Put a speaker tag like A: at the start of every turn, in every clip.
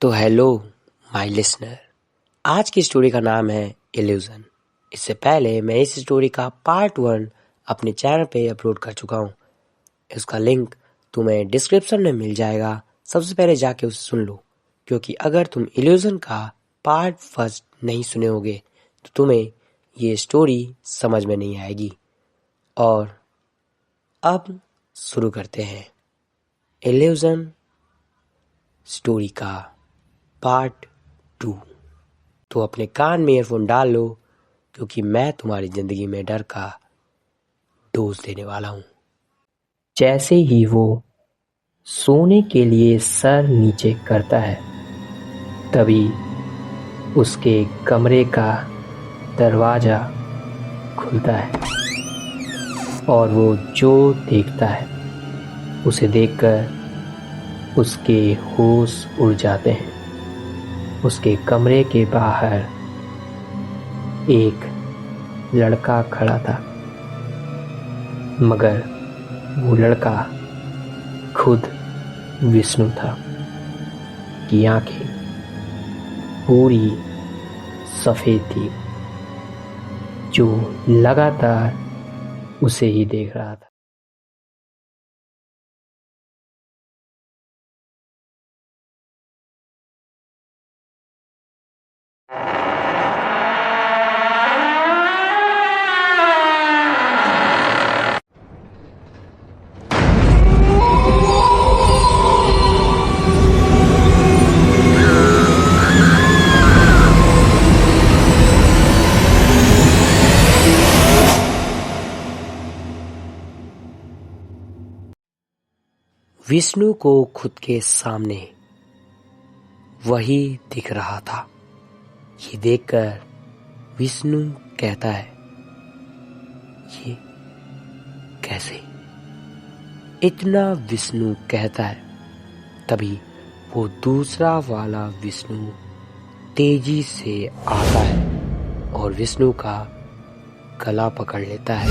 A: तो hello my listener, आज की स्टोरी का नाम है इल्यूजन। इससे पहले मैं इस स्टोरी का पार्ट 1 अपने चैनल पे अपलोड कर चुका हूँ। इसका लिंक तुम्हें डिस्क्रिप्शन में मिल जाएगा। सबसे पहले जाके उसे सुन लो, क्योंकि अगर तुम इल्यूजन का पार्ट 1 नहीं सुने होगे तो तुम्हें ये स्टोरी समझ में नहीं आएगी। और अब शुरू करते हैं इल्यूजन स्टोरी का पार्ट 2। तो अपने कान में ईयरफोन डाल लो, क्योंकि मैं तुम्हारी जिंदगी में डर का डोज देने वाला हूँ। जैसे ही वो सोने के लिए सर नीचे करता है, तभी उसके कमरे का दरवाजा खुलता है और वो जो देखता है उसे देखकर उसके होश उड़ जाते हैं। उसके कमरे के बाहर एक लड़का खड़ा था, मगर वो लड़का खुद विष्णु था कि आंखें पूरी सफेद थी, जो लगातार उसे ही देख रहा था। विष्णु को खुद के सामने वही दिख रहा था। ये देखकर विष्णु कहता है, ये कैसे? इतना विष्णु कहता है, तभी वो दूसरा वाला विष्णु तेजी से आता है और विष्णु का गला पकड़ लेता है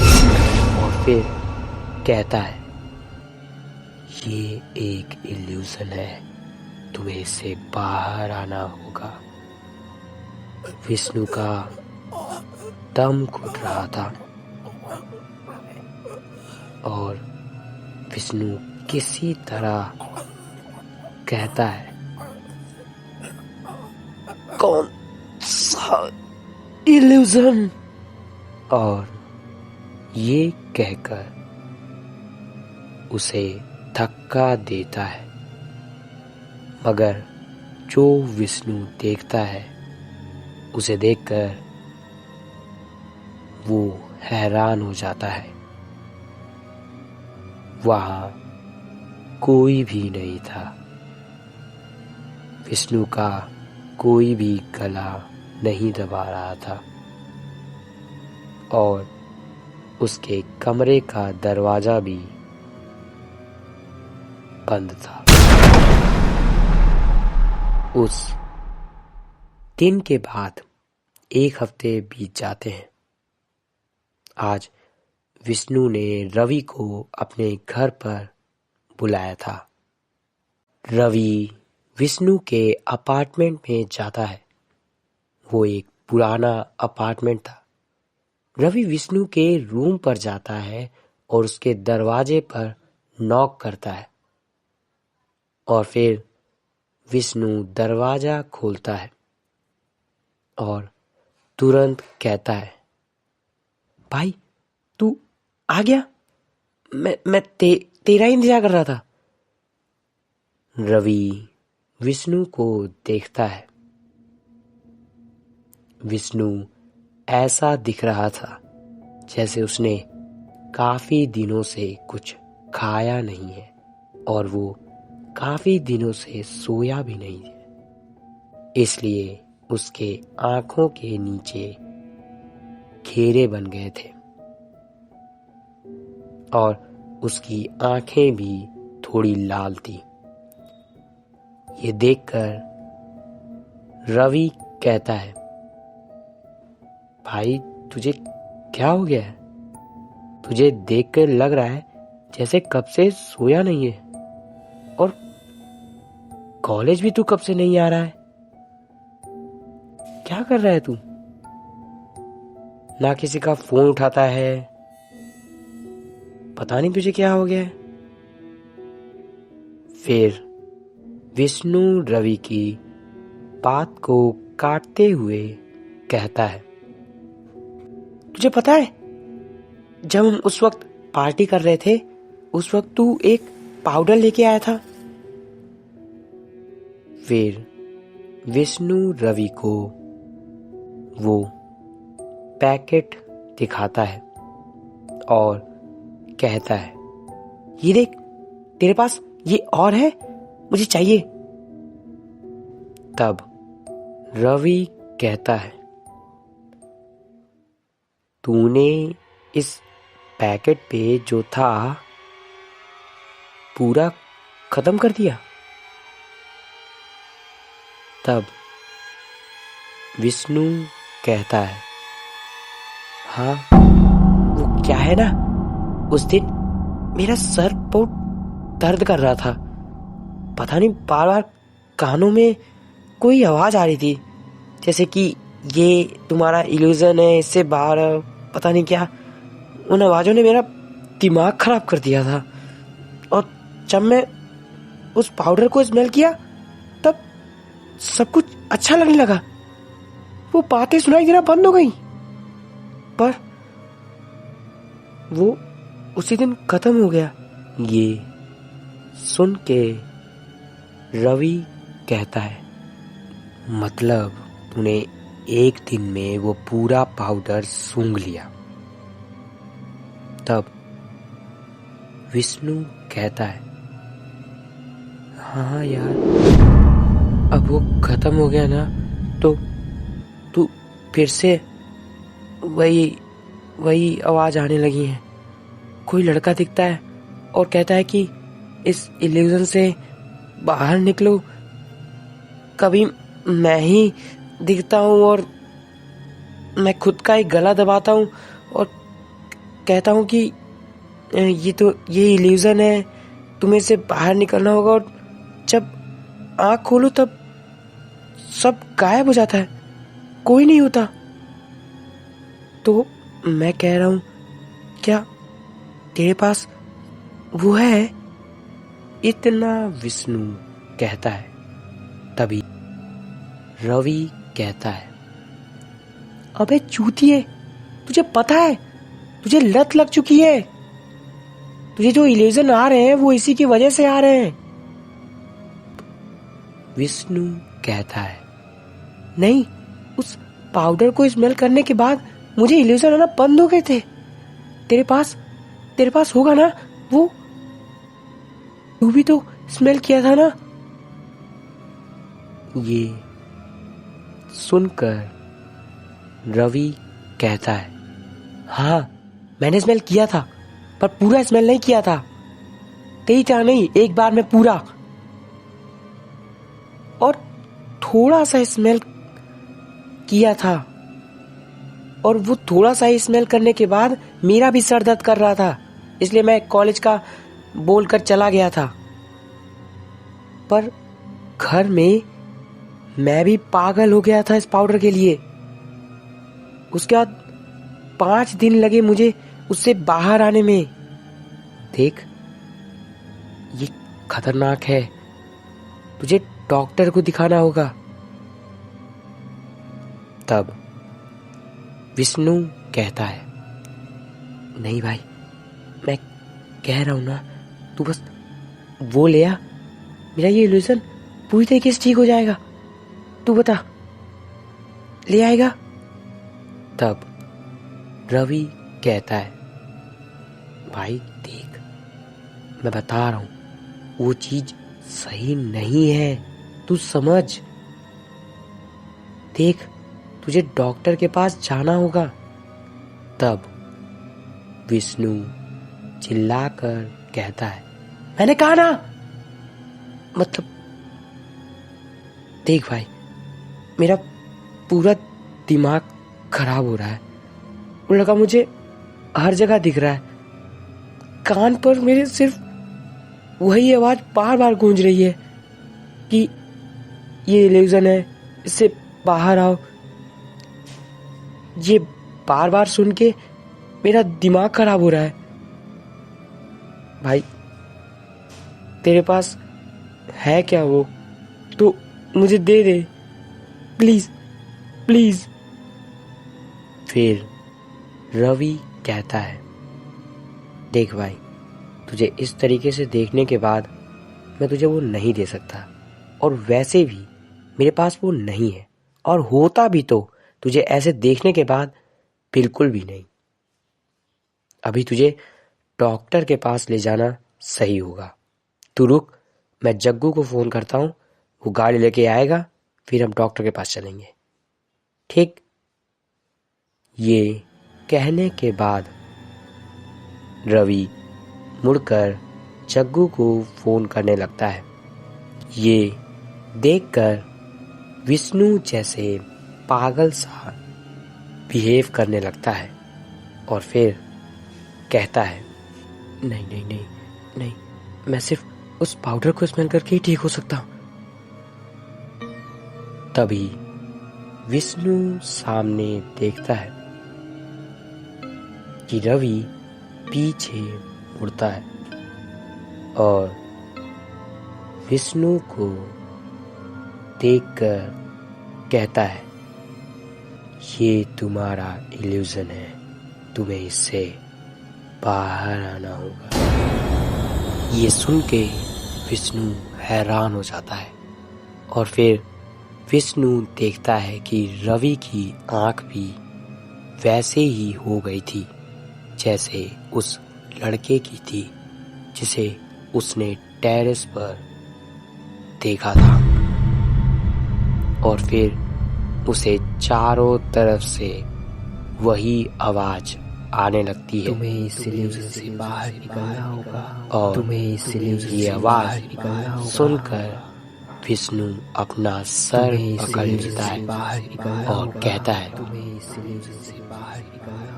A: और फिर कहता है, ये एक इल्यूजन है, तुम्हें इससे बाहर आना होगा। विष्णु का दम घुट रहा था और विष्णु किसी तरह कहता है, कौन सा इल्यूजन? और ये कहकर उसे धक्का देता है, मगर जो विष्णु देखता है उसे देखकर वो हैरान हो जाता है। वहां कोई भी नहीं था। विष्णु का कोई भी गला नहीं दबा रहा था और उसके कमरे का दरवाजा भी बंद था। उस दिन के बाद 1 हफ्ते बीत जाते हैं। आज विष्णु ने रवि को अपने घर पर बुलाया था। रवि विष्णु के अपार्टमेंट में जाता है। वो एक पुराना अपार्टमेंट था। रवि विष्णु के रूम पर जाता है और उसके दरवाजे पर नॉक करता है और फिर विष्णु दरवाजा खोलता है और तुरंत कहता है, भाई तू आ गया? मैं तेरा ही इंतजार कर रहा था। रवि विष्णु को देखता है। विष्णु ऐसा दिख रहा था जैसे उसने काफी दिनों से कुछ खाया नहीं है और वो काफी दिनों से सोया भी नहीं है। इसलिए उसके आंखों के नीचे घेरे बन गए थे और उसकी आंखें भी थोड़ी लाल थी। ये देखकर रवि कहता है, भाई तुझे क्या हो गया है? तुझे देखकर लग रहा है जैसे कब से सोया नहीं है। और कॉलेज भी तू कब से नहीं आ रहा है? क्या कर रहा है तू? ना किसी का फोन उठाता है, पता नहीं तुझे क्या हो गया है। फिर विष्णु रवि की बात को काटते हुए कहता है, तुझे पता है जब हम उस वक्त पार्टी कर रहे थे, उस वक्त तू एक पाउडर लेके आया था। फिर विष्णु रवि को वो पैकेट दिखाता है और कहता है, ये देख, तेरे पास ये और है, मुझे चाहिए। तब रवि कहता है, तूने इस पैकेट पे जो था पूरा खत्म कर दिया। तब विष्णु कहता है, हाँ, वो क्या है ना, उस दिन मेरा सर बहुत दर्द कर रहा था, पता नहीं बार बार कानों में कोई आवाज आ रही थी, जैसे कि ये तुम्हारा इल्यूजन है, इससे बाहर पता नहीं क्या। उन आवाजों ने मेरा दिमाग खराब कर दिया था। और जब मैं उस पाउडर को स्मेल किया तब सब कुछ अच्छा लगने लगा, वो बातें सुनाई देना बंद हो गई। पर वो उसी दिन खत्म हो गया। ये सुन के रवि कहता है, मतलब तूने एक दिन में वो पूरा पाउडर सूंघ लिया। तब विष्णु कहता है, हाँ यार, अब वो खत्म हो गया ना, तो तू फिर से वही आवाज आने लगी है। कोई लड़का दिखता है और कहता है कि इस इल्यूजन से बाहर निकलो। कभी मैं ही दिखता हूँ और मैं खुद का एक गला दबाता हूँ और कहता हूँ कि ये इल्यूजन है, तुम्हें इससे बाहर निकलना होगा। और जब आँख खोलो तब सब गायब हो जाता है, कोई नहीं होता। तो मैं कह रहा हूँ, क्या तेरे पास वो है? इतना विष्णु कहता है। तभी रवि कहता है, अबे चूतिए, तुझे पता है, तुझे लत लग चुकी है। तुझे जो इल्यूजन आ रहे हैं वो इसी की वजह से आ रहे हैं। विष्णु कहता है, नहीं, उस पाउडर को स्मेल करने के बाद मुझे इल्यूजन आना बंद हो गए थे। तेरे पास होगा ना वो, तू भी तो स्मेल किया था ना। ये सुनकर रवि कहता है, हाँ, मैंने स्मेल किया था, पर पूरा स्मेल नहीं किया था। तेरी तरह नहीं, एक बार में पूरा। और थोड़ा सा स्मेल किया था, और वो थोड़ा सा स्मेल करने के बाद मेरा भी सर दर्द कर रहा था, इसलिए मैं कॉलेज का बोलकर चला गया था। पर घर में मैं भी पागल हो गया था इस पाउडर के लिए। उसके बाद 5 दिन लगे मुझे उससे बाहर आने में। देख, ये खतरनाक है, तुझे डॉक्टर को दिखाना होगा। तब विष्णु कहता है, नहीं भाई, मैं कह रहा हूं ना, तू बस वो ले आ, मेरा ये इल्यूजन पूरी तरीके से ठीक हो जाएगा। तू बता, ले आएगा? तब रवि कहता है, भाई देख, मैं बता रहा हूं, वो चीज सही नहीं है, तू समझ। देख, तुझे डॉक्टर के पास जाना होगा। तब विष्णु चिल्लाकर कहता है, मैंने कहा ना, मतलब देख भाई, मेरा पूरा दिमाग खराब हो रहा है। वो लड़का मुझे हर जगह दिख रहा है, कान पर मेरे सिर्फ वही आवाज बार बार गूंज रही है कि ये इल्यूजन है, इससे बाहर आओ। ये बार बार सुन के मेरा दिमाग खराब हो रहा है। भाई तेरे पास है क्या वो? तो मुझे दे दे प्लीज प्लीज। फिर रवि कहता है, देख भाई, तुझे इस तरीके से देखने के बाद मैं तुझे वो नहीं दे सकता, और वैसे भी मेरे पास वो नहीं है, और होता भी तो तुझे ऐसे देखने के बाद बिल्कुल भी नहीं। अभी तुझे डॉक्टर के पास ले जाना सही होगा। तू रुक, मैं जग्गू को फोन करता हूँ, वो गाड़ी लेके आएगा, फिर हम डॉक्टर के पास चलेंगे, ठीक? ये कहने के बाद रवि मुड़कर जग्गू को फोन करने लगता है। ये देखकर विष्णु जैसे पागल सा बिहेव करने लगता है और फिर कहता है, नहीं नहीं नहीं नहीं, मैं सिर्फ उस पाउडर को स्मेल करके ही ठीक हो सकता हूं। तभी विष्णु सामने देखता है कि रवि पीछे मुड़ता है और विष्णु को देखकर कहता है, ये तुम्हारा इल्यूजन है, तुम्हें इससे बाहर आना होगा। ये सुन के विष्णु हैरान हो जाता है और फिर विष्णु देखता है कि रवि की आंख भी वैसे ही हो गई थी जैसे उस लड़के की थी जिसे उसने टेरेस पर देखा था, और फिर उसे चारों तरफ से वही आवाज आने लगती है,
B: तुम्हें इस इल्यूजन से बाहर निकलना होगा,
A: और
B: तुम्हें इस इल्यूजन
A: ये
B: से
A: आवाज
B: निकलना होगा।
A: सुनकर विष्णु अपना सर पकड़ लेता है और कहता है,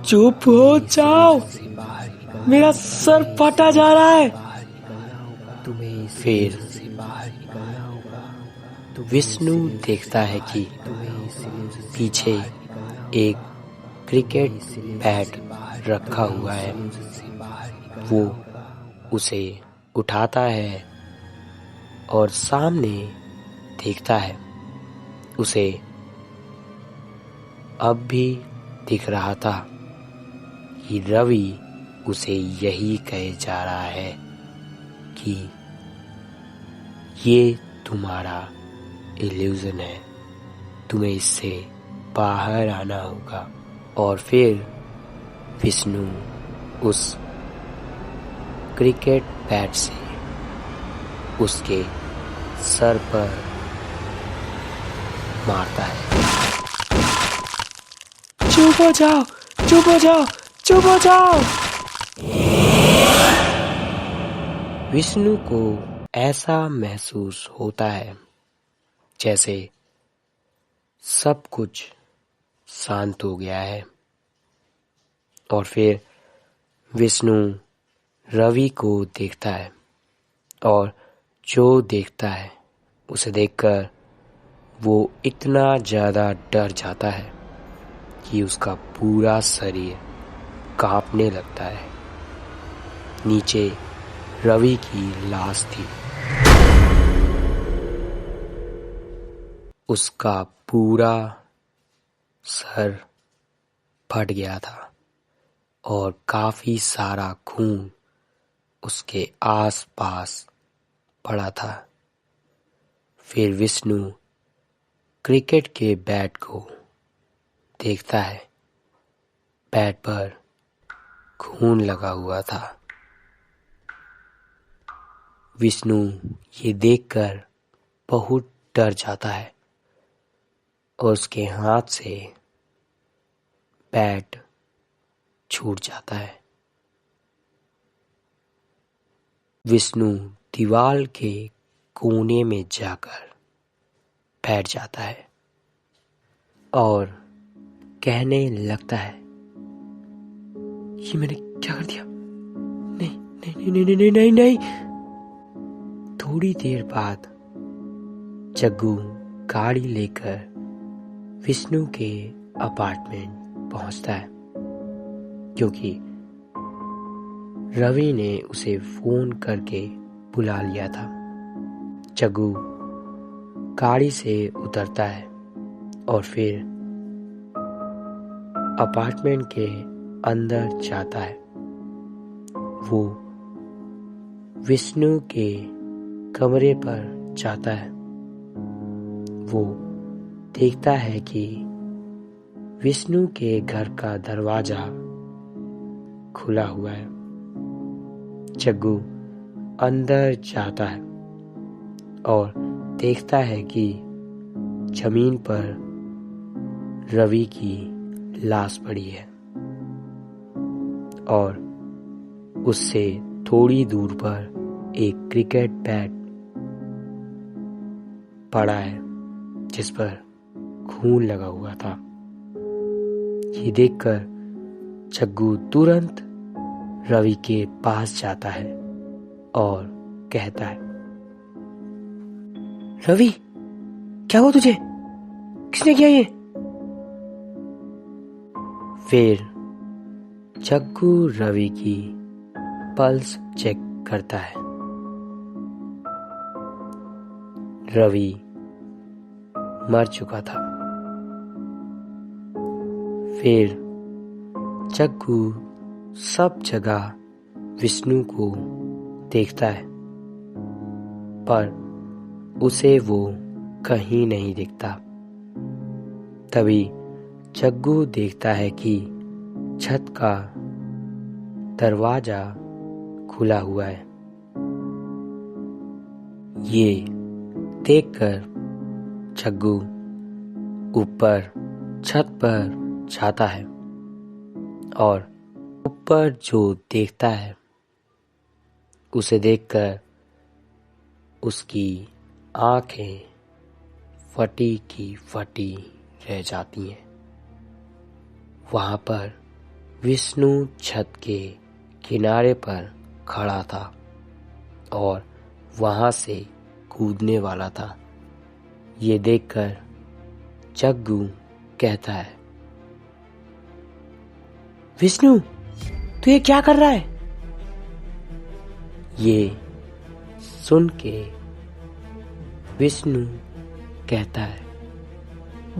A: चुप हो जाओ, मेरा सर फटा जा रहा है। फिर विष्णु देखता है कि पीछे एक क्रिकेट बैट रखा हुआ है। वो उसे उठाता है और सामने देखता है। उसे अब भी दिख रहा था कि रवि उसे यही कहे जा रहा है कि ये तुम्हारा इल्यूजन है, तुम्हें इससे बाहर आना होगा। और फिर विष्णु उस क्रिकेट बैट से उसके सर पर मारता है। चुप हो जाओ, चुप हो जाओ, चुप हो जाओ। विष्णु को ऐसा महसूस होता है जैसे सब कुछ शांत हो गया है, और फिर विष्णु रवि को देखता है, और जो देखता है उसे देखकर वो इतना ज़्यादा डर जाता है कि उसका पूरा शरीर कांपने लगता है। नीचे रवि की लाश थी। उसका पूरा सर फट गया था और काफी सारा खून उसके आसपास पड़ा था। फिर विष्णु क्रिकेट के बैट को देखता है। बैट पर खून लगा हुआ था। विष्णु ये देखकर बहुत डर जाता है और उसके हाथ से बैट छूट जाता है। विष्णु दीवार के कोने में जाकर बैठ जाता है और कहने लगता है, ये मैंने क्या कर दिया? नहीं नहीं नहीं नहीं नहीं नहीं नहीं। थोड़ी देर बाद जग्गू गाड़ी लेकर विष्णु के अपार्टमेंट पहुंचता है, क्योंकि रवि ने उसे फोन करके बुला लिया था। जग्गू गाड़ी से उतरता है और फिर अपार्टमेंट के अंदर जाता है। वो विष्णु के कमरे पर जाता है। वो देखता है कि विष्णु के घर का दरवाजा खुला हुआ है। जग्गू अंदर जाता है और देखता है कि जमीन पर रवि की लाश पड़ी है और उससे थोड़ी दूर पर एक क्रिकेट बैट पड़ा है जिस पर खून लगा हुआ था। ये देखकर जग्गू तुरंत रवि के पास जाता है और कहता है, रवि, क्या हुआ तुझे? किसने किया ये? फिर जग्गू रवि की पल्स चेक करता है। रवि मर चुका था। फिर जग्गू सब जगह विष्णु को देखता है, पर उसे वो कहीं नहीं दिखता। तभी जग्गू देखता है कि छत का दरवाजा खुला हुआ है। ये देखकर जग्गू ऊपर छत पर जाता है और ऊपर जो देखता है उसे देखकर उसकी आंखें फटी की फटी रह जाती हैं। वहां पर विष्णु छत के किनारे पर खड़ा था और वहां से कूदने वाला था। ये देखकर जग्गू कहता है, विष्णु, तू ये क्या कर रहा है? ये सुन के विष्णु कहता है,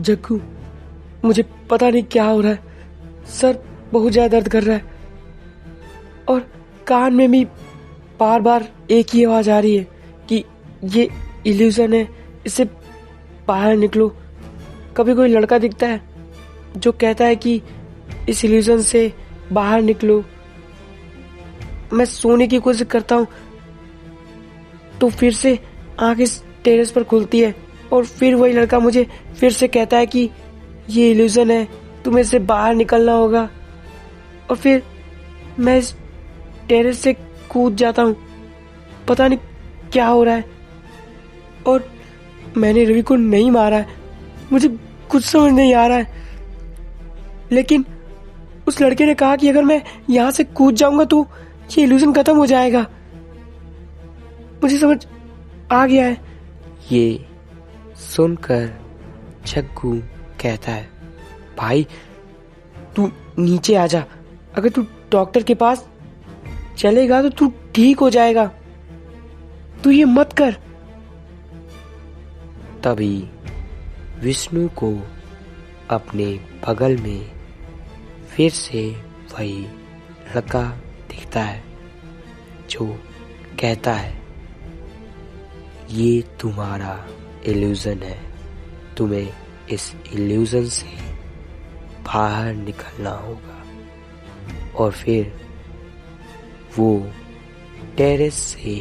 B: जग्गू, मुझे पता नहीं क्या हो रहा है। सर बहुत ज्यादा दर्द कर रहा है और कान में भी बार बार एक ही आवाज आ रही है कि ये इल्यूजन है, इससे बाहर निकलो। कभी कोई लड़का दिखता है जो कहता है कि इस इल्यूजन से बाहर निकलो। मैं सोने की कोशिश करता हूँ तो फिर से आंखें टेरेस पर खुलती है और फिर वही लड़का मुझे फिर से कहता है कि ये इल्यूजन है, तुम्हें इससे बाहर निकलना होगा। और फिर मैं इस टेरेस से कूद जाता हूँ। पता नहीं क्या हो रहा है और मैंने रवि को नहीं मारा है। मुझे कुछ समझ नहीं आ रहा है, लेकिन उस लड़के ने कहा कि अगर मैं यहाँ से कूद जाऊंगा तो ये इल्यूजन खत्म हो जाएगा। मुझे समझ आ गया है।
A: ये सुनकर जग्गू कहता है, भाई,
B: तू नीचे आ जा। अगर तू डॉक्टर के पास चलेगा तो तू ठीक हो जाएगा। तू ये मत कर।
A: तभी विष्णु को अपने बगल में फिर से वही लड़का दिखता है जो कहता है, ये तुम्हारा इल्यूजन है, तुम्हें इस इल्यूजन से बाहर निकलना होगा। और फिर वो टेरेस से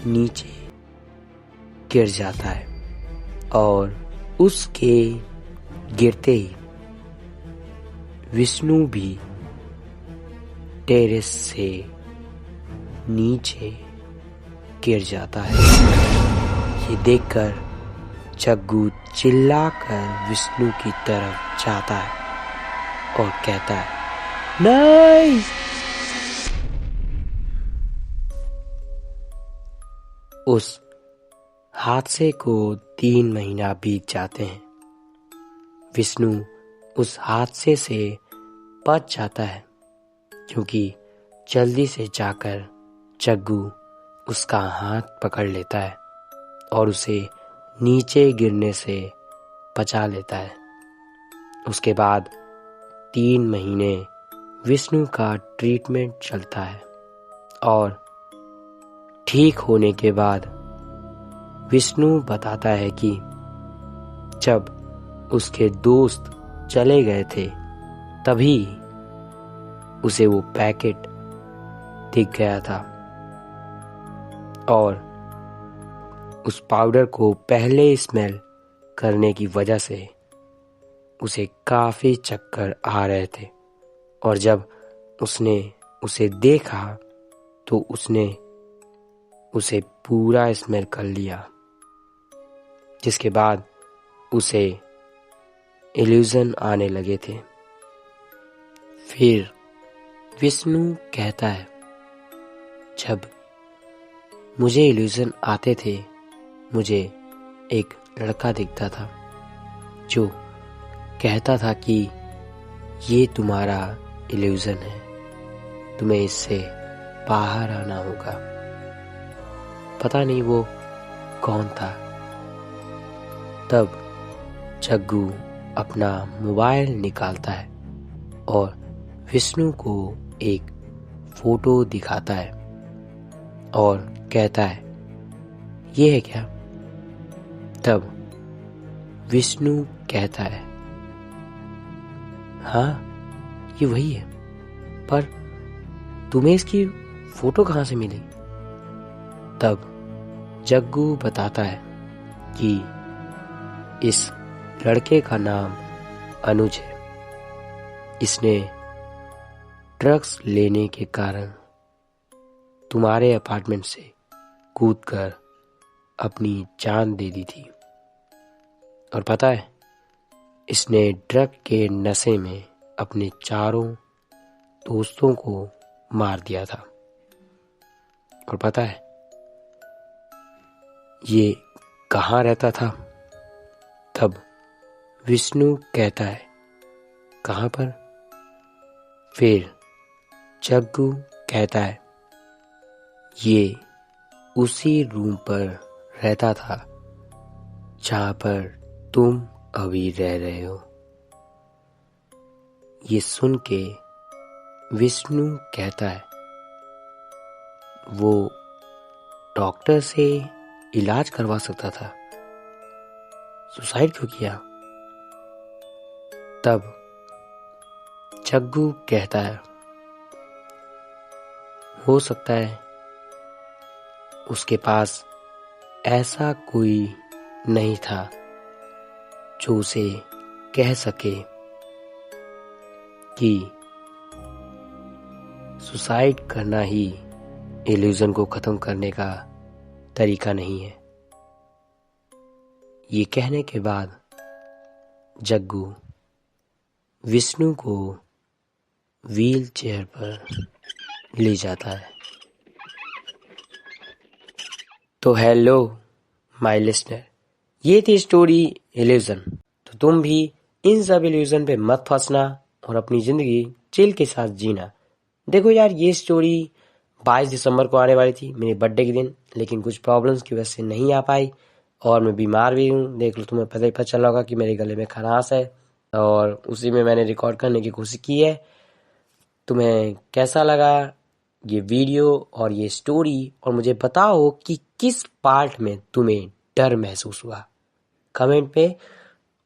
A: नीचे गिर जाता है और उसके गिरते ही विष्णु भी टेरेस से नीचे गिर जाता है। ये देखकर जग्गू चिल्लाकर विष्णु की तरफ जाता है और कहता है, नहीं। उस हादसे को 3 महीना बीत जाते हैं। विष्णु उस हादसे से बच जाता है क्योंकि जल्दी से जाकर जग्गू उसका हाथ पकड़ लेता है और उसे नीचे गिरने से बचा लेता है। उसके बाद 3 महीने विष्णु का ट्रीटमेंट चलता है और ठीक होने के बाद विष्णु बताता है कि जब उसके दोस्त चले गए थे तभी उसे वो पैकेट दिख गया था और उस पाउडर को पहले स्मेल करने की वजह से उसे काफी चक्कर आ रहे थे और जब उसने उसे देखा तो उसने उसे पूरा स्मेल कर लिया, जिसके बाद उसे इल्यूजन आने लगे थे। फिर विष्णु कहता है, जब मुझे इल्यूजन आते थे मुझे एक लड़का दिखता था जो कहता था कि ये तुम्हारा इल्यूजन है, तुम्हें इससे बाहर आना होगा। पता नहीं वो कौन था। तब जग्गू अपना मोबाइल निकालता है और विष्णु को एक फोटो दिखाता है और कहता है, ये है क्या? तब विष्णु कहता है, हाँ ये वही है, पर तुम्हें इसकी फोटो कहाँ से मिली? तब जग्गू बताता है कि इस लड़के का नाम अनुज है। इसने ड्रग्स लेने के कारण तुम्हारे अपार्टमेंट से कूदकर अपनी जान दे दी थी और पता है, इसने ड्रग के नशे में अपने चारों दोस्तों को मार दिया था और पता है ये कहाँ रहता था? तब विष्णु कहता है, कहाँ पर? फिर जग्गू कहता है, ये उसी रूम पर रहता था जहाँ पर तुम अभी रह रहे हो। ये सुन के विष्णु कहता है, वो डॉक्टर से इलाज करवा सकता था, सुसाइड क्यों किया? तब जग्गू कहता है, हो सकता है उसके पास ऐसा कोई नहीं था जो उसे कह सके कि सुसाइड करना ही इल्यूजन को खत्म करने का तरीका नहीं है। ये कहने के बाद जग्गू विष्णु को व्हील चेयर पर ले जाता है। तो हेलो माय लिसनर, ये थी स्टोरी इल्यूजन। तो तुम भी इन सब इल्यूजन पे मत फंसना और अपनी जिंदगी चिल के साथ जीना। देखो यार, ये स्टोरी 22 दिसंबर को आने वाली थी, मेरे बर्थडे के दिन, लेकिन कुछ प्रॉब्लम्स की वजह से नहीं आ पाई और मैं बीमार भी हूँ। देख लो, तुम्हें पता चला होगा कि मेरे गले में खराश है और उसी में मैंने रिकॉर्ड करने की कोशिश की है। तुम्हें कैसा लगा ये वीडियो और ये स्टोरी, और मुझे बताओ कि किस पार्ट में तुम्हें डर महसूस हुआ कमेंट पे।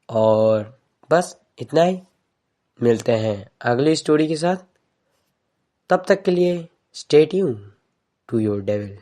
A: और बस इतना ही, मिलते हैं अगली स्टोरी के साथ। तब तक के लिए stay tuned to your devil.